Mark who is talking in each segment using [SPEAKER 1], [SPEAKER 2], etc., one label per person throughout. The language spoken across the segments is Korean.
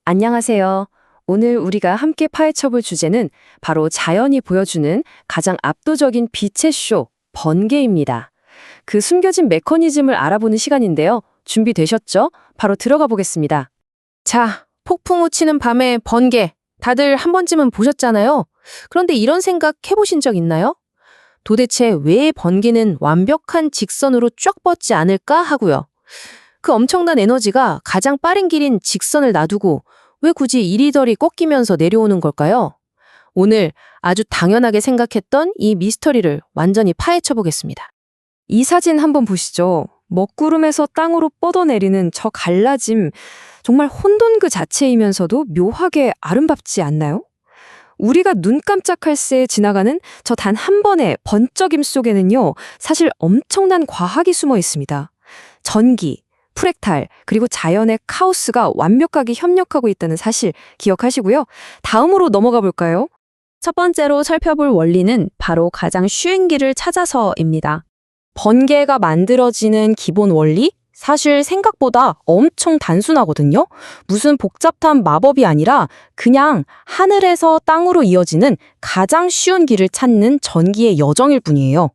[SPEAKER 1] 안녕하세요. 오늘 우리가 함께 파헤쳐볼 주제는 바로 자연이 보여주는 가장 압도적인 빛의 쇼, 번개입니다. 그 숨겨진 메커니즘을 알아보는 시간인데요. 준비되셨죠? 바로 들어가 보겠습니다. 자, 폭풍 우 치는 밤의 번개. 다들 한 번쯤은 보셨잖아요. 그런데 이런 생각 해보신 적 있나요? 도대체 왜 번개는 완벽한 직선으로 쫙 뻗지 않을까 하고요. 그 엄청난 에너지가 가장 빠른 길인 직선을 놔두고 왜 굳이 이리저리 꺾이면서 내려오는 걸까요? 오늘 아주 당연하게 생각했던 이 미스터리를 완전히 파헤쳐 보겠습니다. 이 사진 한번 보시죠. 먹구름에서 땅으로 뻗어내리는 저 갈라짐, 정말 혼돈 그 자체이면서도 묘하게 아름답지 않나요? 우리가 눈 깜짝할 새에 지나가는 저 단 한 번의 번쩍임 속에는요, 사실 엄청난 과학이 숨어 있습니다. 전기, 프랙탈, 그리고 자연의 카오스가 완벽하게 협력하고 있다는 사실 기억하시고요. 다음으로 넘어가 볼까요? 첫 번째로 살펴볼 원리는 바로 가장 쉬운 길을 찾아서입니다. 번개가 만들어지는 기본 원리? 사실 생각보다 엄청 단순하거든요. 무슨 복잡한 마법이 아니라 그냥 하늘에서 땅으로 이어지는 가장 쉬운 길을 찾는 전기의 여정일 뿐이에요.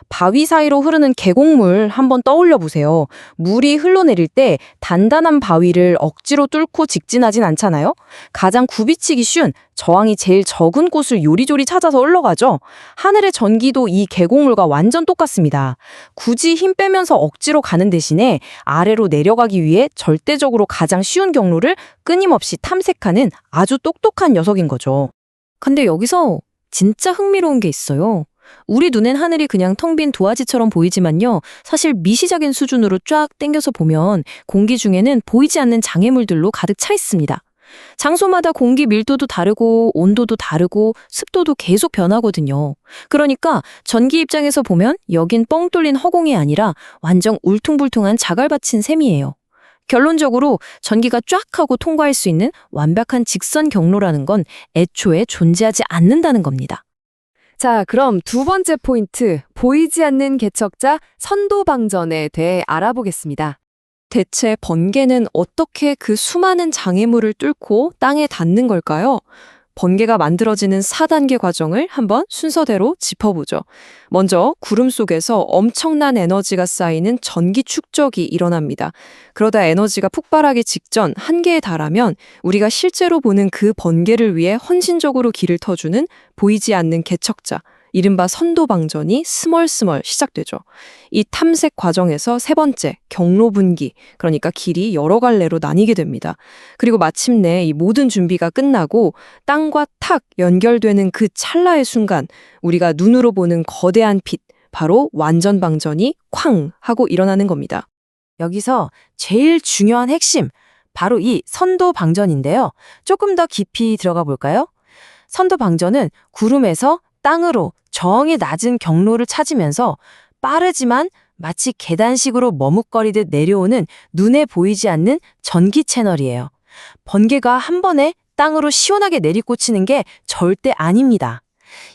[SPEAKER 1] 바위 사이로 흐르는 계곡물 한번 떠올려 보세요. 물이 흘러내릴 때 단단한 바위를 억지로 뚫고 직진하진 않잖아요. 가장 굽이치기 쉬운 저항이 제일 적은 곳을 요리조리 찾아서 흘러가죠. 하늘의 전기도 이 계곡물과 완전 똑같습니다. 굳이 힘 빼면서 억지로 가는 대신에 아래로 내려가기 위해 절대적으로 가장 쉬운 경로를 끊임없이 탐색하는 아주 똑똑한 녀석인 거죠. 근데 여기서 진짜 흥미로운 게 있어요. 우리 눈엔 하늘이 그냥 텅 빈 도화지처럼 보이지만요. 사실 미시적인 수준으로 쫙 당겨서 보면 공기 중에는 보이지 않는 장애물들로 가득 차 있습니다. 장소마다 공기 밀도도 다르고 온도도 다르고 습도도 계속 변하거든요. 그러니까 전기 입장에서 보면 여긴 뻥 뚫린 허공이 아니라 완전 울퉁불퉁한 자갈밭인 셈이에요. 결론적으로 전기가 쫙 하고 통과할 수 있는 완벽한 직선 경로라는 건 애초에 존재하지 않는다는 겁니다. 자, 그럼 두 번째 포인트, 보이지 않는 개척자 선도방전에 대해 알아보겠습니다. 대체 번개는 어떻게 그 수많은 장애물을 뚫고 땅에 닿는 걸까요? 번개가 만들어지는 4단계 과정을 한번 순서대로 짚어보죠. 먼저 구름 속에서 엄청난 에너지가 쌓이는 전기 축적이 일어납니다. 그러다 에너지가 폭발하기 직전 한계에 달하면 우리가 실제로 보는 그 번개를 위해 헌신적으로 길을 터주는 보이지 않는 개척자, 이른바 선도방전이 스멀스멀 시작되죠. 이 탐색 과정에서 세 번째, 경로 분기, 그러니까 길이 여러 갈래로 나뉘게 됩니다. 그리고 마침내 이 모든 준비가 끝나고 땅과 탁 연결되는 그 찰나의 순간 우리가 눈으로 보는 거대한 빛, 바로 완전방전이 쾅 하고 일어나는 겁니다. 여기서 제일 중요한 핵심, 바로 이 선도방전인데요. 조금 더 깊이 들어가 볼까요? 선도방전은 구름에서 땅으로 저항이 낮은 경로를 찾으면서 빠르지만 마치 계단식으로 머뭇거리듯 내려오는 눈에 보이지 않는 전기 채널이에요. 번개가 한 번에 땅으로 시원하게 내리꽂히는 게 절대 아닙니다.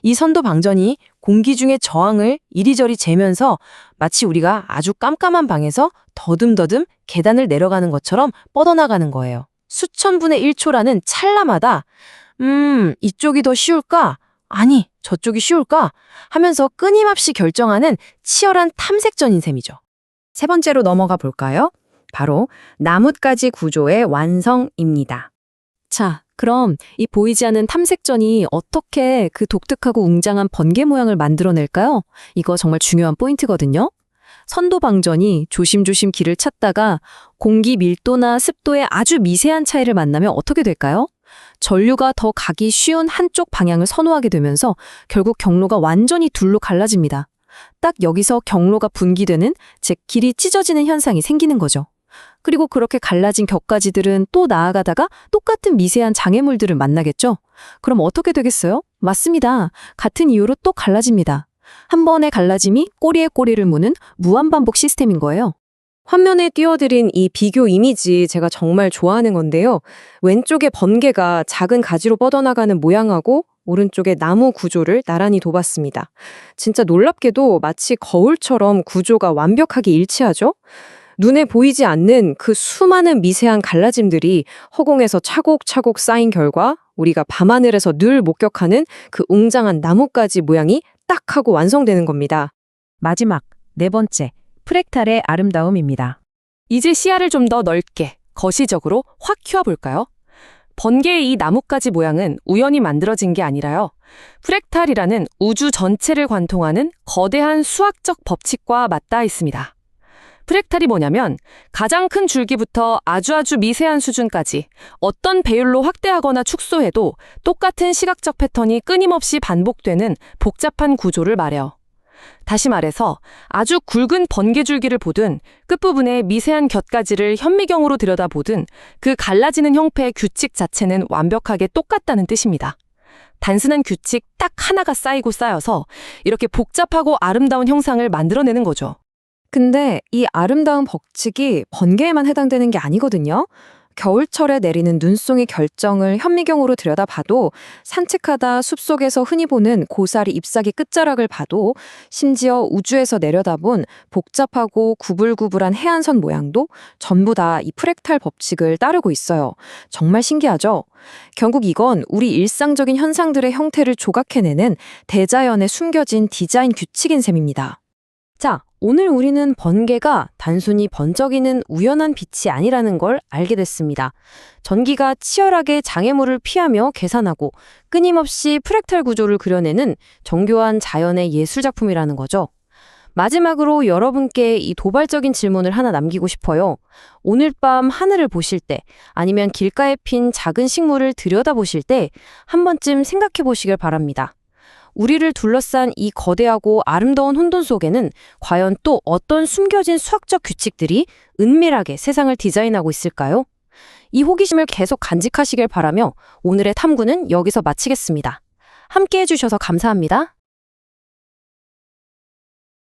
[SPEAKER 1] 이 선도 방전이 공기 중의 저항을 이리저리 재면서 마치 우리가 아주 깜깜한 방에서 더듬더듬 계단을 내려가는 것처럼 뻗어나가는 거예요. 수천 분의 1초라는 찰나마다 이쪽이 더 쉬울까? 아니, 저쪽이 쉬울까? 하면서 끊임없이 결정하는 치열한 탐색전인 셈이죠. 세 번째로 넘어가 볼까요? 바로 나뭇가지 구조의 완성입니다. 자, 그럼 이 보이지 않는 탐색전이 어떻게 그 독특하고 웅장한 번개 모양을 만들어낼까요? 이거 정말 중요한 포인트거든요. 선도방전이 조심조심 길을 찾다가 공기 밀도나 습도의 아주 미세한 차이를 만나면 어떻게 될까요? 전류가 더 가기 쉬운 한쪽 방향을 선호하게 되면서 결국 경로가 완전히 둘로 갈라집니다. 딱 여기서 경로가 분기되는, 즉 길이 찢어지는 현상이 생기는 거죠. 그리고 그렇게 갈라진 격가지들은 또 나아가다가 똑같은 미세한 장애물들을 만나겠죠? 그럼 어떻게 되겠어요? 맞습니다. 같은 이유로 또 갈라집니다. 한 번의 갈라짐이 꼬리에 꼬리를 무는 무한반복 시스템인 거예요. 화면에 띄워드린 이 비교 이미지 제가 정말 좋아하는 건데요. 왼쪽에 번개가 작은 가지로 뻗어나가는 모양하고 오른쪽에 나무 구조를 나란히 둬봤습니다. 진짜 놀랍게도 마치 거울처럼 구조가 완벽하게 일치하죠? 눈에 보이지 않는 그 수많은 미세한 갈라짐들이 허공에서 차곡차곡 쌓인 결과 우리가 밤하늘에서 늘 목격하는 그 웅장한 나뭇가지 모양이 딱 하고 완성되는 겁니다.
[SPEAKER 2] 마지막, 네 번째, 프랙탈의 아름다움입니다.
[SPEAKER 3] 이제 시야를 좀 더 넓게, 거시적으로 확 키워볼까요? 번개의 이 나뭇가지 모양은 우연히 만들어진 게 아니라요. 프랙탈이라는 우주 전체를 관통하는 거대한 수학적 법칙과 맞닿아 있습니다. 프랙탈이 뭐냐면 가장 큰 줄기부터 아주 미세한 수준까지 어떤 배율로 확대하거나 축소해도 똑같은 시각적 패턴이 끊임없이 반복되는 복잡한 구조를 말해요. 다시 말해서 아주 굵은 번개줄기를 보든 끝부분의 미세한 곁가지를 현미경으로 들여다보든 그 갈라지는 형태의 규칙 자체는 완벽하게 똑같다는 뜻입니다. 단순한 규칙 딱 하나가 쌓이고 쌓여서 이렇게 복잡하고 아름다운 형상을 만들어내는 거죠.
[SPEAKER 1] 근데 이 아름다운 법칙이 번개에만 해당되는 게 아니거든요. 겨울철에 내리는 눈송이 결정을 현미경으로 들여다봐도 산책하다 숲속에서 흔히 보는 고사리 잎사귀 끝자락을 봐도 심지어 우주에서 내려다본 복잡하고 구불구불한 해안선 모양도 전부 다 이 프랙탈 법칙을 따르고 있어요. 정말 신기하죠? 결국 이건 우리 일상적인 현상들의 형태를 조각해내는 대자연에 숨겨진 디자인 규칙인 셈입니다. 자, 오늘 우리는 번개가 단순히 번쩍이는 우연한 빛이 아니라는 걸 알게 됐습니다. 전기가 치열하게 장애물을 피하며 계산하고 끊임없이 프랙탈 구조를 그려내는 정교한 자연의 예술작품이라는 거죠. 마지막으로 여러분께 이 도발적인 질문을 하나 남기고 싶어요. 오늘 밤 하늘을 보실 때 아니면 길가에 핀 작은 식물을 들여다보실 때 한 번쯤 생각해 보시길 바랍니다. 우리를 둘러싼 이 거대하고 아름다운 혼돈 속에는 과연 또 어떤 숨겨진 수학적 규칙들이 은밀하게 세상을 디자인하고 있을까요? 이 호기심을 계속 간직하시길 바라며 오늘의 탐구는 여기서 마치겠습니다. 함께 해주셔서 감사합니다.